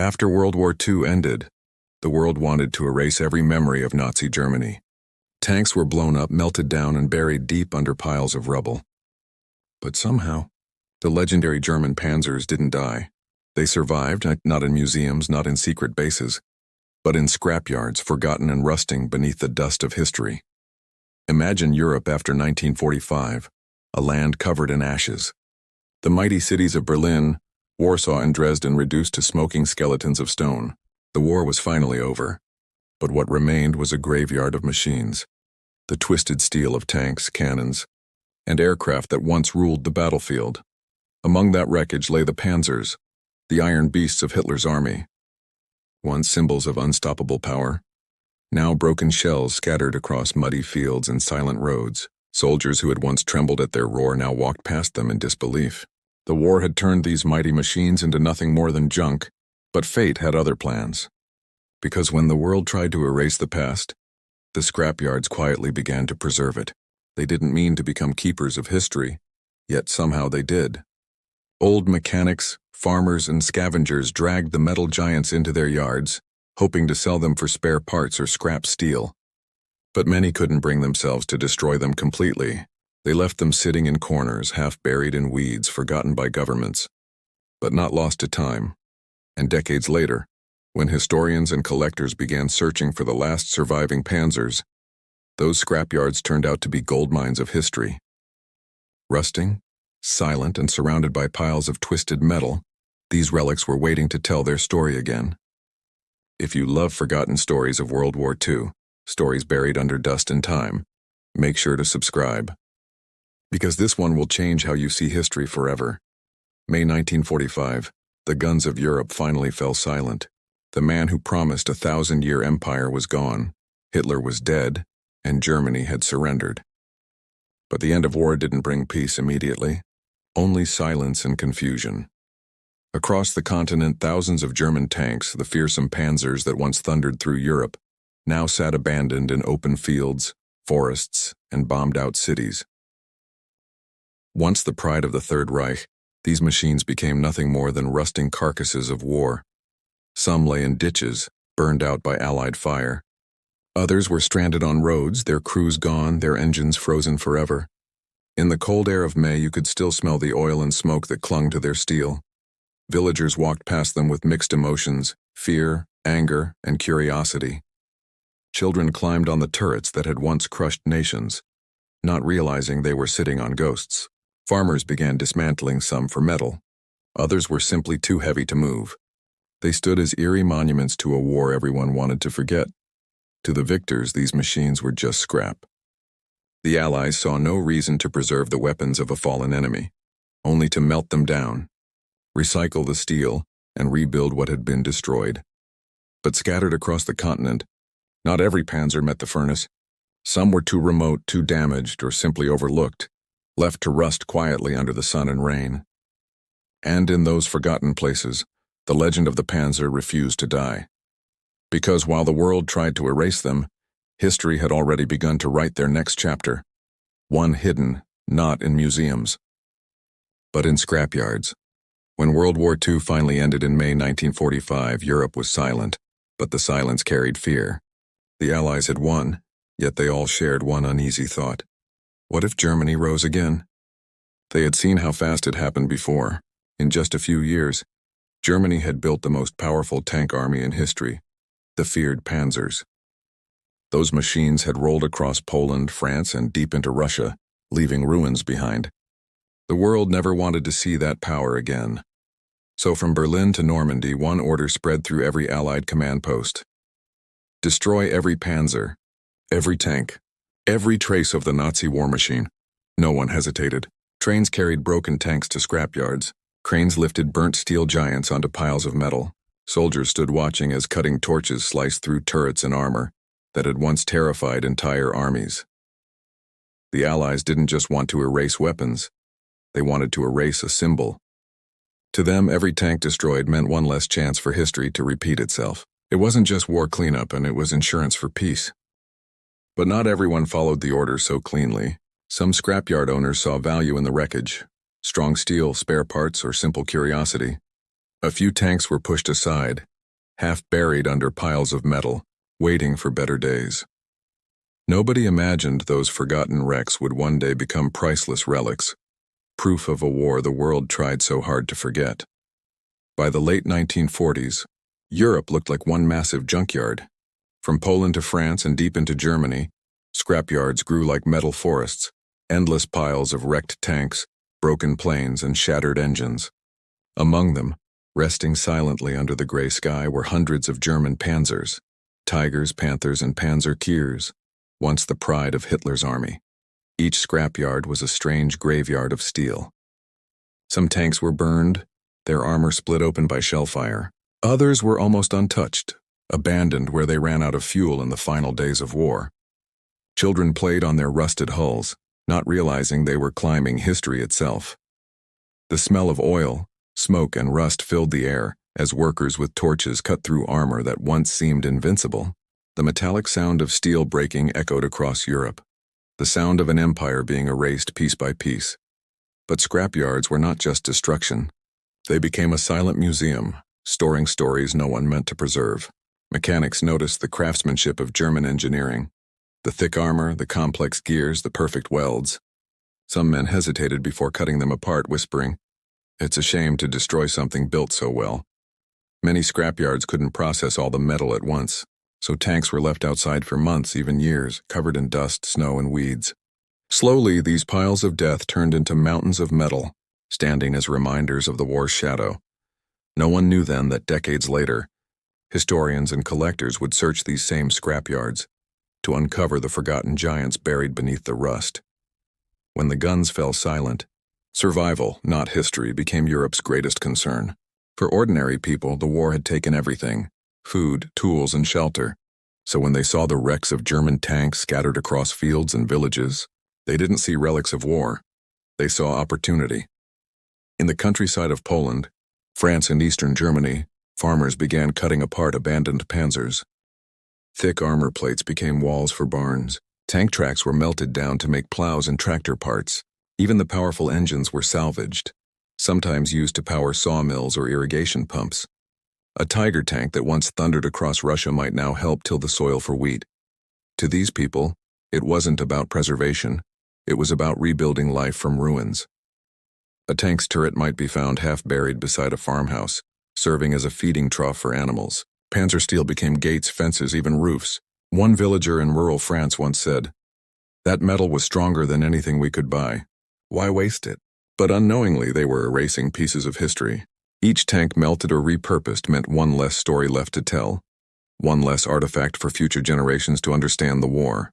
After World War II ended, the world wanted to erase every memory of Nazi Germany. Tanks were blown up, melted down, and buried deep under piles of rubble. But somehow, the legendary German panzers didn't die. They survived, not in museums, not in secret bases, but in scrapyards, forgotten and rusting beneath the dust of history. Imagine Europe after 1945, a land covered in ashes. The mighty cities of Berlin, Warsaw, and Dresden reduced to smoking skeletons of stone. The war was finally over, but what remained was a graveyard of machines, the twisted steel of tanks, cannons, and aircraft that once ruled the battlefield. Among that wreckage lay the panzers, the iron beasts of Hitler's army. Once symbols of unstoppable power, now broken shells scattered across muddy fields and silent roads. Soldiers who had once trembled at their roar now walked past them in disbelief. The war had turned these mighty machines into nothing more than junk, but fate had other plans. Because when the world tried to erase the past, the scrapyards quietly began to preserve it. They didn't mean to become keepers of history, yet somehow they did. Old mechanics, farmers, and scavengers dragged the metal giants into their yards, hoping to sell them for spare parts or scrap steel. But many couldn't bring themselves to destroy them completely. They left them sitting in corners, half buried in weeds, forgotten by governments, but not lost to time. And decades later, when historians and collectors began searching for the last surviving panzers, those scrapyards turned out to be gold mines of history. Rusting, silent, and surrounded by piles of twisted metal, these relics were waiting to tell their story again. If you love forgotten stories of World War II, stories buried under dust and time, make sure to subscribe. Because this one will change how you see history forever. May 1945, the guns of Europe finally fell silent. The man who promised a 1,000-year empire was gone, Hitler was dead, and Germany had surrendered. But the end of war didn't bring peace immediately, only silence and confusion. Across the continent, thousands of German tanks, the fearsome panzers that once thundered through Europe, now sat abandoned in open fields, forests, and bombed-out cities. Once the pride of the Third Reich, these machines became nothing more than rusting carcasses of war. Some lay in ditches, burned out by Allied fire. Others were stranded on roads, their crews gone, their engines frozen forever. In the cold air of May, you could still smell the oil and smoke that clung to their steel. Villagers walked past them with mixed emotions, fear, anger, and curiosity. Children climbed on the turrets that had once crushed nations, not realizing they were sitting on ghosts. Farmers began dismantling some for metal. Others were simply too heavy to move. They stood as eerie monuments to a war everyone wanted to forget. To the victors, these machines were just scrap. The Allies saw no reason to preserve the weapons of a fallen enemy, only to melt them down, recycle the steel, and rebuild what had been destroyed. But scattered across the continent, not every panzer met the furnace. Some were too remote, too damaged, or simply overlooked, left to rust quietly under the sun and rain. And in those forgotten places, the legend of the panzer refused to die. Because while the world tried to erase them, history had already begun to write their next chapter, one hidden, not in museums, but in scrapyards. When World War II finally ended in May 1945, Europe was silent, but the silence carried fear. The Allies had won, yet they all shared one uneasy thought. What if Germany rose again? They had seen how fast it happened before. In just a few years, Germany had built the most powerful tank army in history, the feared panzers. Those machines had rolled across Poland, France, and deep into Russia, leaving ruins behind. The world never wanted to see that power again. So from Berlin to Normandy, one order spread through every Allied command post. Destroy every panzer, every tank, every trace of the Nazi war machine. No one hesitated. Trains carried broken tanks to scrapyards. Cranes lifted burnt steel giants onto piles of metal. Soldiers stood watching as cutting torches sliced through turrets and armor that had once terrified entire armies. The Allies didn't just want to erase weapons. They wanted to erase a symbol. To them, every tank destroyed meant one less chance for history to repeat itself. It wasn't just war cleanup, and it was insurance for peace. But not everyone followed the order so cleanly. Some scrapyard owners saw value in the wreckage, strong steel, spare parts, or simple curiosity. A few tanks were pushed aside, half buried under piles of metal, waiting for better days. Nobody imagined those forgotten wrecks would one day become priceless relics, proof of a war the world tried so hard to forget. By the late 1940s, Europe looked like one massive junkyard. From Poland to France and deep into Germany, scrapyards grew like metal forests, endless piles of wrecked tanks, broken planes, and shattered engines. Among them, resting silently under the gray sky, were hundreds of German panzers, Tigers, Panthers, and Panzer Kiers, once the pride of Hitler's army. Each scrapyard was a strange graveyard of steel. Some tanks were burned, their armor split open by shellfire. Others were almost untouched, abandoned where they ran out of fuel in the final days of war. Children played on their rusted hulls, not realizing they were climbing history itself. The smell of oil, smoke, and rust filled the air as workers with torches cut through armor that once seemed invincible. The metallic sound of steel breaking echoed across Europe, the sound of an empire being erased piece by piece. But scrapyards were not just destruction. They became a silent museum, storing stories no one meant to preserve. Mechanics noticed the craftsmanship of German engineering, the thick armor, the complex gears, the perfect welds. Some men hesitated before cutting them apart, whispering, "It's a shame to destroy something built so well." Many scrapyards couldn't process all the metal at once, so tanks were left outside for months, even years, covered in dust, snow, and weeds. Slowly, these piles of death turned into mountains of metal, standing as reminders of the war's shadow. No one knew then that decades later, historians and collectors would search these same scrapyards to uncover the forgotten giants buried beneath the rust. When the guns fell silent, survival, not history, became Europe's greatest concern. For ordinary people, the war had taken everything: food, tools, and shelter. So when they saw the wrecks of German tanks scattered across fields and villages, they didn't see relics of war. They saw opportunity. In the countryside of Poland, France, and eastern Germany, farmers began cutting apart abandoned panzers. Thick armor plates became walls for barns. Tank tracks were melted down to make plows and tractor parts. Even the powerful engines were salvaged, sometimes used to power sawmills or irrigation pumps. A Tiger tank that once thundered across Russia might now help till the soil for wheat. To these people, it wasn't about preservation. It was about rebuilding life from ruins. A tank's turret might be found half buried beside a farmhouse, serving as a feeding trough for animals. Panzer steel became gates, fences, even roofs. One villager in rural France once said, "That metal was stronger than anything we could buy. Why waste it?" But unknowingly, they were erasing pieces of history. Each tank melted or repurposed meant one less story left to tell, one less artifact for future generations to understand the war.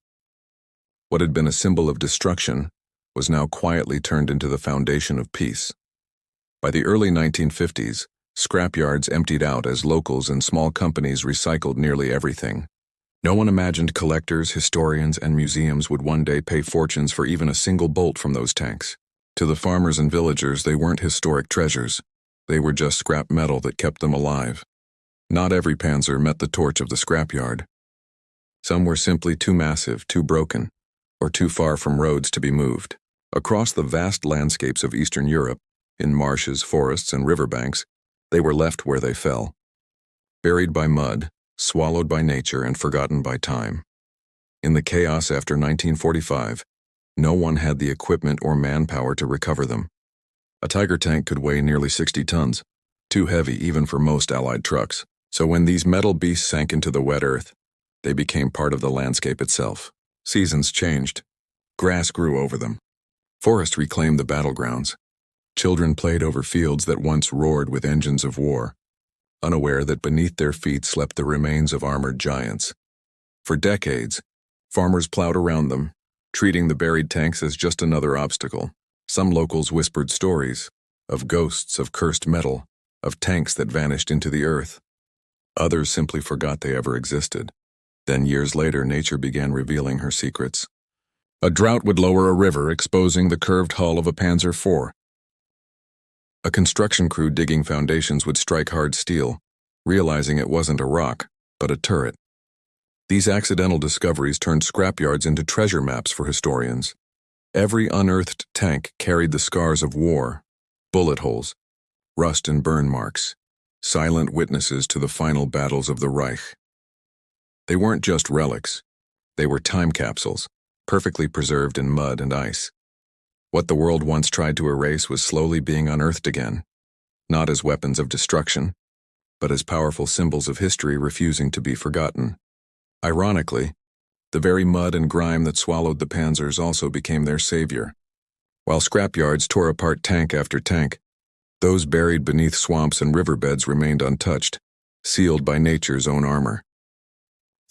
What had been a symbol of destruction was now quietly turned into the foundation of peace. By the early 1950s, scrapyards emptied out as locals and small companies recycled nearly everything. No one imagined collectors, historians, and museums would one day pay fortunes for even a single bolt from those tanks. To the farmers and villagers, they weren't historic treasures. They were just scrap metal that kept them alive. Not every panzer met the torch of the scrapyard. Some were simply too massive, too broken, or too far from roads to be moved. Across the vast landscapes of Eastern Europe, in marshes, forests, and riverbanks, they were left where they fell. Buried by mud, swallowed by nature, and forgotten by time. In the chaos after 1945, no one had the equipment or manpower to recover them. A Tiger tank could weigh nearly 60 tons, too heavy even for most Allied trucks. So when these metal beasts sank into the wet earth, they became part of the landscape itself. Seasons changed. Grass grew over them. Forest reclaimed the battlegrounds. Children played over fields that once roared with engines of war, unaware that beneath their feet slept the remains of armored giants. For decades, farmers plowed around them, treating the buried tanks as just another obstacle. Some locals whispered stories of ghosts, of cursed metal, of tanks that vanished into the earth. Others simply forgot they ever existed. Then years later, nature began revealing her secrets. A drought would lower a river, exposing the curved hull of a Panzer IV. A construction crew digging foundations would strike hard steel, realizing it wasn't a rock, but a turret. These accidental discoveries turned scrapyards into treasure maps for historians. Every unearthed tank carried the scars of war, bullet holes, rust and burn marks. silent witnesses to the final battles of the Reich. They weren't just relics. They were time capsules, perfectly preserved in mud and ice. What the world once tried to erase was slowly being unearthed again, not as weapons of destruction, but as powerful symbols of history refusing to be forgotten. Ironically, the very mud and grime that swallowed the panzers also became their savior. While scrapyards tore apart tank after tank, those buried beneath swamps and riverbeds remained untouched, sealed by nature's own armor.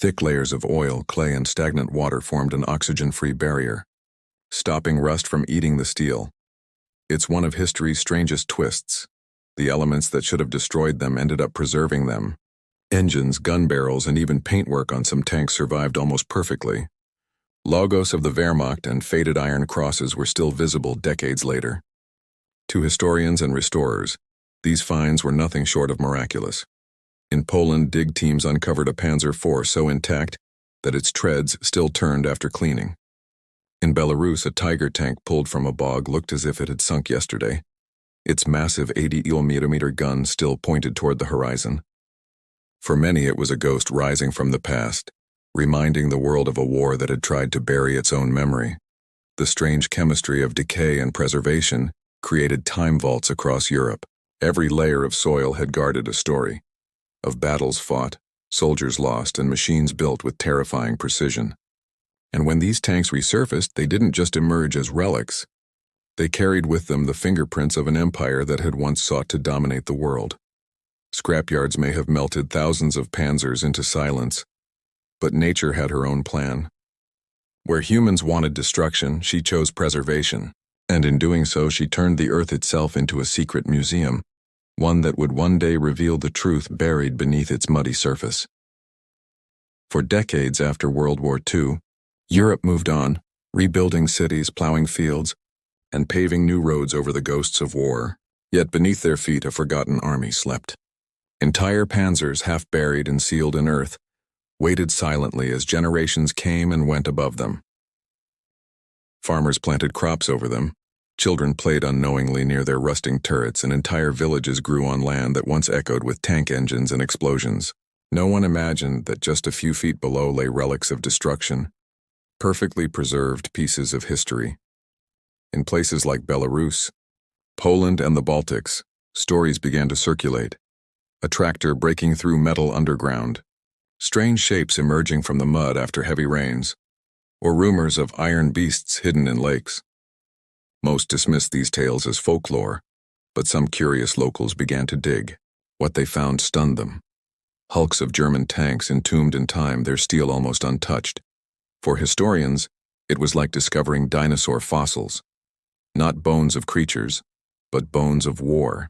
Thick layers of oil, clay, and stagnant water formed an oxygen-free barrier, stopping rust from eating the steel. It's one of history's strangest twists. The elements that should have destroyed them ended up preserving them. Engines, gun barrels, and even paintwork on some tanks survived almost perfectly. Logos of the Wehrmacht and faded iron crosses were still visible decades later. To historians and restorers, these finds were nothing short of miraculous. In Poland, dig teams uncovered a Panzer IV so intact that its treads still turned after cleaning. In Belarus, a Tiger tank pulled from a bog looked as if it had sunk yesterday. Its massive 80mm gun still pointed toward the horizon. For many, it was a ghost rising from the past, reminding the world of a war that had tried to bury its own memory. The strange chemistry of decay and preservation created time vaults across Europe. Every layer of soil had guarded a story of battles fought, soldiers lost, and machines built with terrifying precision. And when these tanks resurfaced, they didn't just emerge as relics. They carried with them the fingerprints of an empire that had once sought to dominate the world. Scrapyards may have melted thousands of panzers into silence, but nature had her own plan. Where humans wanted destruction, she chose preservation, and in doing so, she turned the earth itself into a secret museum, one that would one day reveal the truth buried beneath its muddy surface. For decades after World War II, Europe moved on, rebuilding cities, plowing fields, and paving new roads over the ghosts of war. Yet beneath their feet, a forgotten army slept. Entire panzers, half buried and sealed in earth, waited silently as generations came and went above them. Farmers planted crops over them. Children played unknowingly near their rusting turrets, and entire villages grew on land that once echoed with tank engines and explosions. No one imagined that just a few feet below lay relics of destruction, perfectly preserved pieces of history. In places like Belarus, Poland, and the Baltics, stories began to circulate. A tractor breaking through metal underground, strange shapes emerging from the mud after heavy rains, or rumors of iron beasts hidden in lakes. Most dismissed these tales as folklore, but some curious locals began to dig. What they found stunned them. Hulks of German tanks entombed in time, their steel almost untouched. For historians, it was like discovering dinosaur fossils. Not bones of creatures, but bones of war.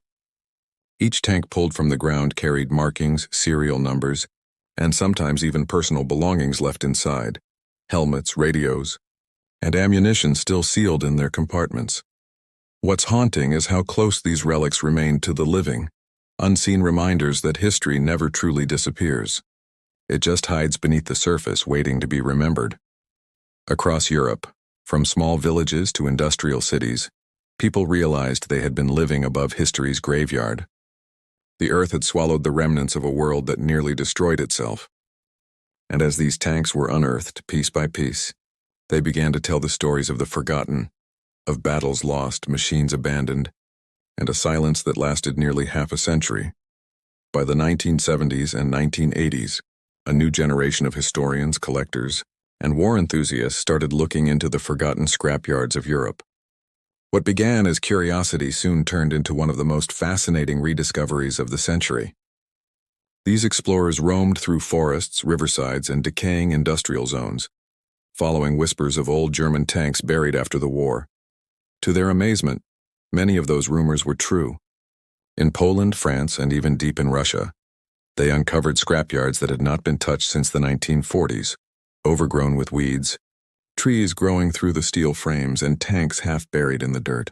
Each tank pulled from the ground carried markings, serial numbers, and sometimes even personal belongings left inside, helmets, radios, and ammunition still sealed in their compartments. What's haunting is how close these relics remained to the living, unseen reminders that history never truly disappears. It just hides beneath the surface, waiting to be remembered. Across Europe, from small villages to industrial cities, people realized they had been living above history's graveyard. The earth had swallowed the remnants of a world that nearly destroyed itself. And as these tanks were unearthed piece by piece, they began to tell the stories of the forgotten, of battles lost, machines abandoned, and a silence that lasted nearly half a century. By the 1970s and 1980s, a new generation of historians, collectors, and war enthusiasts started looking into the forgotten scrapyards of Europe. What began as curiosity soon turned into one of the most fascinating rediscoveries of the century. These explorers roamed through forests, riversides, and decaying industrial zones, following whispers of old German tanks buried after the war. To their amazement, many of those rumors were true. In Poland, France, and even deep in Russia, they uncovered scrapyards that had not been touched since the 1940s, overgrown with weeds, trees growing through the steel frames, and tanks half buried in the dirt.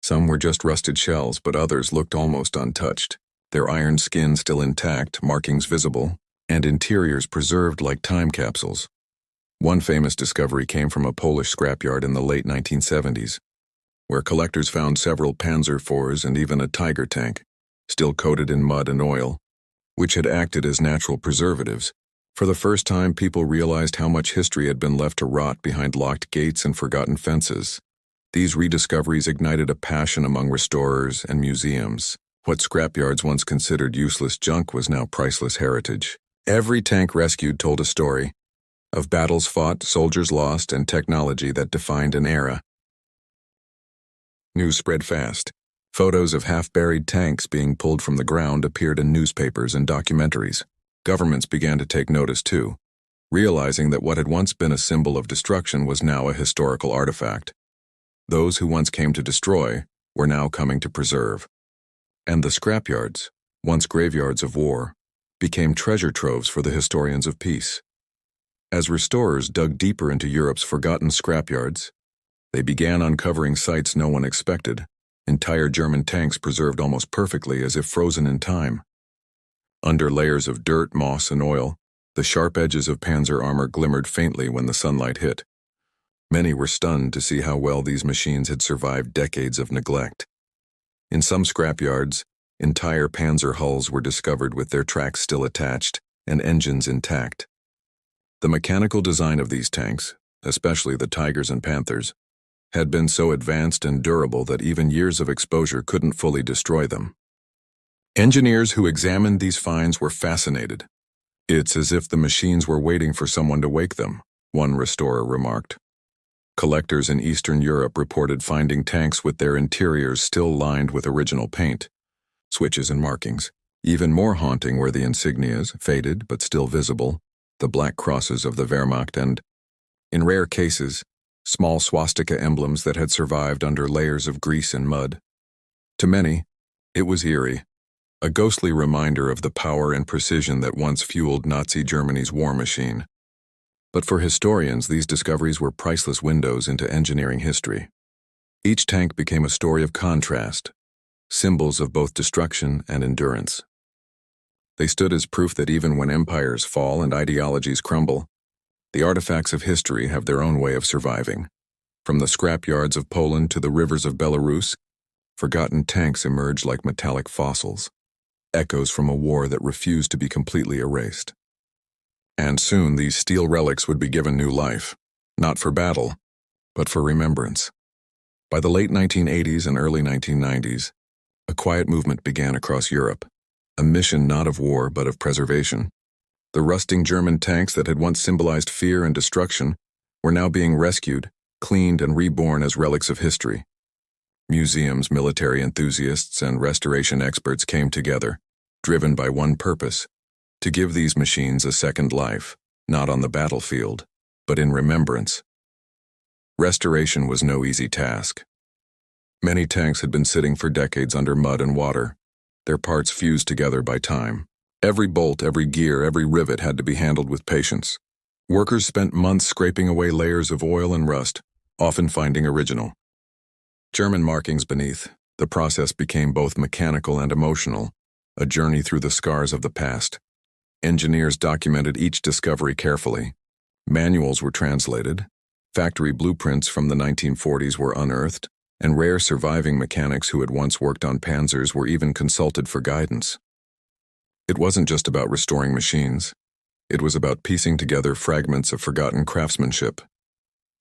Some were just rusted shells, but others looked almost untouched, their iron skin still intact, markings visible, and interiors preserved like time capsules. One famous discovery came from a Polish scrapyard in the late 1970s, where collectors found several Panzer IVs and even a Tiger tank. still coated in mud and oil, which had acted as natural preservatives. For the first time, people realized how much history had been left to rot behind locked gates and forgotten fences. These rediscoveries ignited a passion among restorers and museums. What scrapyards once considered useless junk was now priceless heritage. Every tank rescued told a story of battles fought, soldiers lost, and technology that defined an era. News spread fast. Photos of half-buried tanks being pulled from the ground appeared in newspapers and documentaries. Governments began to take notice too, realizing that what had once been a symbol of destruction was now a historical artifact. Those who once came to destroy were now coming to preserve. And the scrapyards, once graveyards of war, became treasure troves for the historians of peace. As restorers dug deeper into Europe's forgotten scrapyards, they began uncovering sights no one expected. Entire German tanks preserved almost perfectly as if frozen in time. Under layers of dirt, moss, and oil, the sharp edges of Panzer armor glimmered faintly when the sunlight hit. Many were stunned to see how well these machines had survived decades of neglect. In some scrapyards, entire Panzer hulls were discovered with their tracks still attached and engines intact. The mechanical design of these tanks, especially the Tigers and Panthers, had been so advanced and durable that even years of exposure couldn't fully destroy them. Engineers who examined these finds were fascinated. "It's as if the machines were waiting for someone to wake them," one restorer remarked. Collectors in Eastern Europe reported finding tanks with their interiors still lined with original paint, switches and markings. Even more haunting were the insignias, faded but still visible, the black crosses of the Wehrmacht and, in rare cases, small swastika emblems that had survived under layers of grease and mud. To many, it was eerie, a ghostly reminder of the power and precision that once fueled Nazi Germany's war machine. But for historians, these discoveries were priceless windows into engineering history. Each tank became a story of contrast, symbols of both destruction and endurance. They stood as proof that even when empires fall and ideologies crumble, the artifacts of history have their own way of surviving. From the scrapyards of Poland to the rivers of Belarus, forgotten tanks emerged like metallic fossils, echoes from a war that refused to be completely erased. And soon these steel relics would be given new life, not for battle, but for remembrance. By the late 1980s and early 1990s, a quiet movement began across Europe, a mission not of war but of preservation. The rusting German tanks that had once symbolized fear and destruction were now being rescued, cleaned, and reborn as relics of history. Museums, military enthusiasts, and restoration experts came together, driven by one purpose: to give these machines a second life, not on the battlefield, but in remembrance. Restoration was no easy task. Many tanks had been sitting for decades under mud and water, their parts fused together by time. Every bolt, every gear, every rivet had to be handled with patience. Workers spent months scraping away layers of oil and rust, often finding original German markings beneath. The process became both mechanical and emotional, a journey through the scars of the past. Engineers documented each discovery carefully. Manuals were translated, factory blueprints from the 1940s were unearthed, and rare surviving mechanics who had once worked on Panzers were even consulted for guidance. It wasn't just about restoring machines. It was about piecing together fragments of forgotten craftsmanship.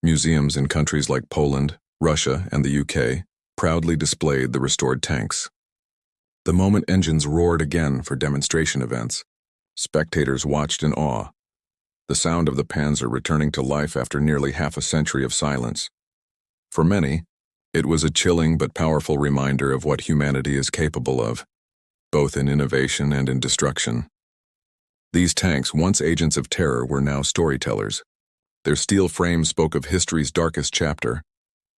Museums in countries like Poland, Russia, and the UK proudly displayed the restored tanks. The moment engines roared again for demonstration events, spectators watched in awe, the sound of the Panzer returning to life after nearly half a century of silence. For many, it was a chilling but powerful reminder of what humanity is capable of, both in innovation and in destruction. These tanks, once agents of terror, were now storytellers. Their steel frames spoke of history's darkest chapter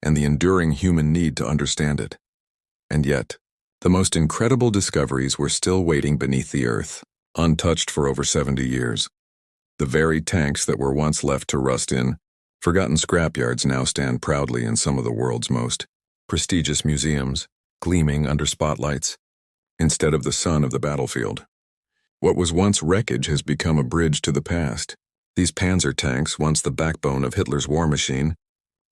and the enduring human need to understand it. And yet, the most incredible discoveries were still waiting beneath the earth, untouched for over 70 years. The very tanks that were once left to rust in forgotten scrapyards now stand proudly in some of the world's most prestigious museums, gleaming under spotlights, instead of the sun of the battlefield. What was once wreckage has become a bridge to the past. These Panzer tanks, once the backbone of Hitler's war machine,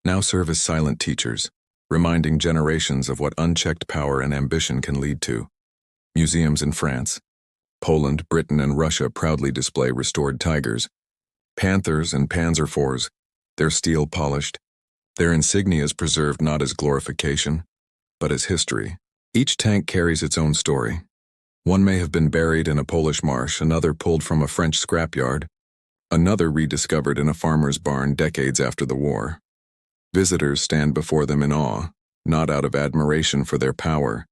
now serve as silent teachers, reminding generations of what unchecked power and ambition can lead to. Museums in France, Poland, Britain, and Russia proudly display restored tigers, panthers, and Panzer IVs, their steel polished, their insignias preserved not as glorification, but as history. Each tank carries its own story. One may have been buried in a Polish marsh, another pulled from a French scrapyard, another rediscovered in a farmer's barn decades after the war. Visitors stand before them in awe, not out of admiration for their power,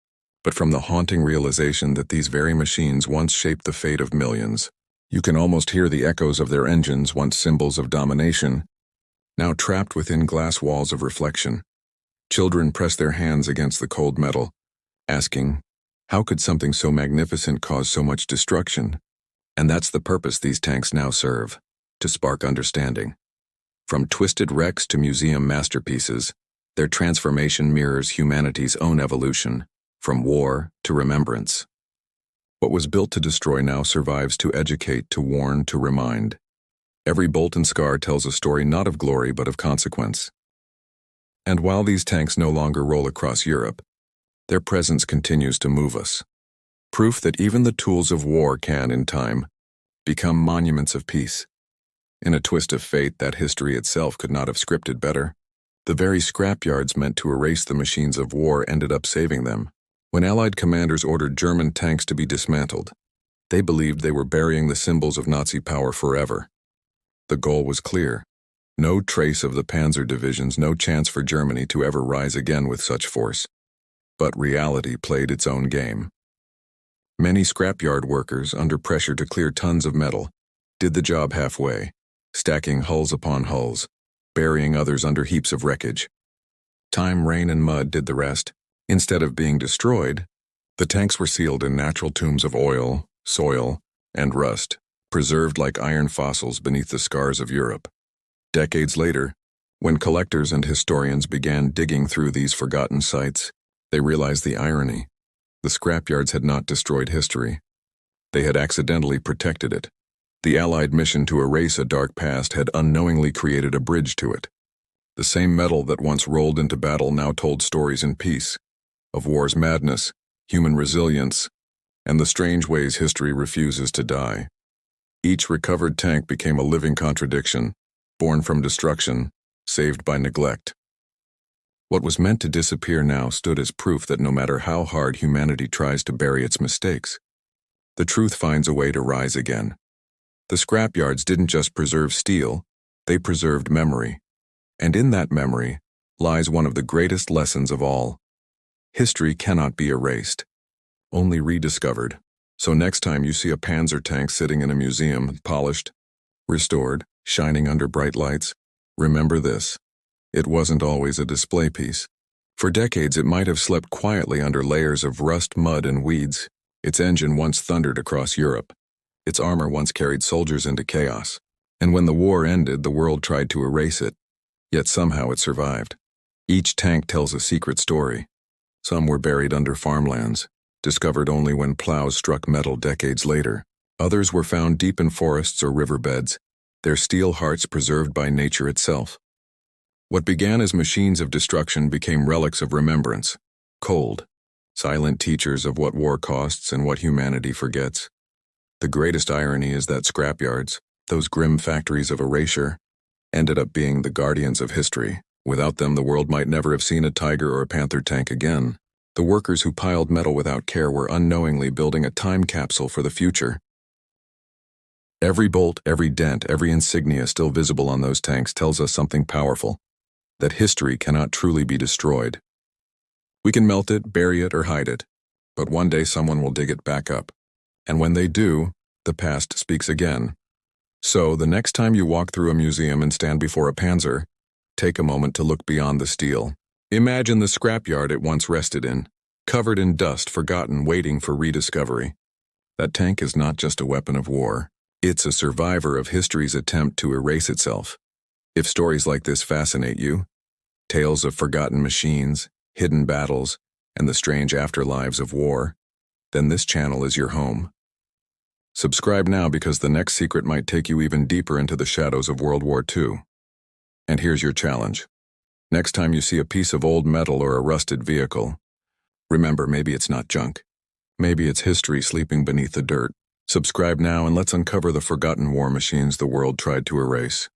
but from the haunting realization that these very machines once shaped the fate of millions. You can almost hear the echoes of their engines, once symbols of domination, now trapped within glass walls of reflection. Children press their hands against the cold metal, asking, how could something so magnificent cause so much destruction? And that's the purpose these tanks now serve, to spark understanding. From twisted wrecks to museum masterpieces, their transformation mirrors humanity's own evolution, from war to remembrance. What was built to destroy now survives to educate, to warn, to remind. Every bolt and scar tells a story not of glory but of consequence. And while these tanks no longer roll across Europe, their presence continues to move us. Proof that even the tools of war can, in time, become monuments of peace. In a twist of fate that history itself could not have scripted better, the very scrapyards meant to erase the machines of war ended up saving them. When Allied commanders ordered German tanks to be dismantled, they believed they were burying the symbols of Nazi power forever. The goal was clear. No trace of the panzer divisions, no chance for Germany to ever rise again with such force. But reality played its own game. Many scrapyard workers, under pressure to clear tons of metal, did the job halfway, stacking hulls upon hulls, burying others under heaps of wreckage. Time, rain, and mud did the rest. Instead of being destroyed, the tanks were sealed in natural tombs of oil, soil, and rust, preserved like iron fossils beneath the scars of Europe. Decades later, when collectors and historians began digging through these forgotten sites, they realized the irony. The scrapyards had not destroyed history. They had accidentally protected it. The Allied mission to erase a dark past had unknowingly created a bridge to it. The same metal that once rolled into battle now told stories in peace, of war's madness, human resilience, and the strange ways history refuses to die. Each recovered tank became a living contradiction, born from destruction, saved by neglect. What was meant to disappear now stood as proof that no matter how hard humanity tries to bury its mistakes, the truth finds a way to rise again. The scrapyards didn't just preserve steel, they preserved memory. And in that memory lies one of the greatest lessons of all. History cannot be erased, only rediscovered. So next time you see a Panzer tank sitting in a museum, polished, restored, shining under bright lights, remember this. It wasn't always a display piece. For decades it might have slept quietly under layers of rust, mud, and weeds. Its engine once thundered across Europe. Its armor once carried soldiers into chaos. And when the war ended, the world tried to erase it. Yet somehow it survived. Each tank tells a secret story. Some were buried under farmlands, discovered only when plows struck metal decades later. Others were found deep in forests or riverbeds, their steel hearts preserved by nature itself. What began as machines of destruction became relics of remembrance, cold, silent teachers of what war costs and what humanity forgets. The greatest irony is that scrapyards, those grim factories of erasure, ended up being the guardians of history. Without them, the world might never have seen a Tiger or a Panther tank again. The workers who piled metal without care were unknowingly building a time capsule for the future. Every bolt, every dent, every insignia still visible on those tanks tells us something powerful, that history cannot truly be destroyed. We can melt it, bury it, or hide it, but one day someone will dig it back up. And when they do, the past speaks again. So, the next time you walk through a museum and stand before a Panzer, take a moment to look beyond the steel. Imagine the scrapyard it once rested in, covered in dust, forgotten, waiting for rediscovery. That tank is not just a weapon of war. It's a survivor of history's attempt to erase itself. If stories like this fascinate you, tales of forgotten machines, hidden battles, and the strange afterlives of war, then this channel is your home. Subscribe now because the next secret might take you even deeper into the shadows of World War II. And here's your challenge. Next time you see a piece of old metal or a rusted vehicle, remember, maybe it's not junk. Maybe it's history sleeping beneath the dirt. Subscribe now and let's uncover the forgotten war machines the world tried to erase.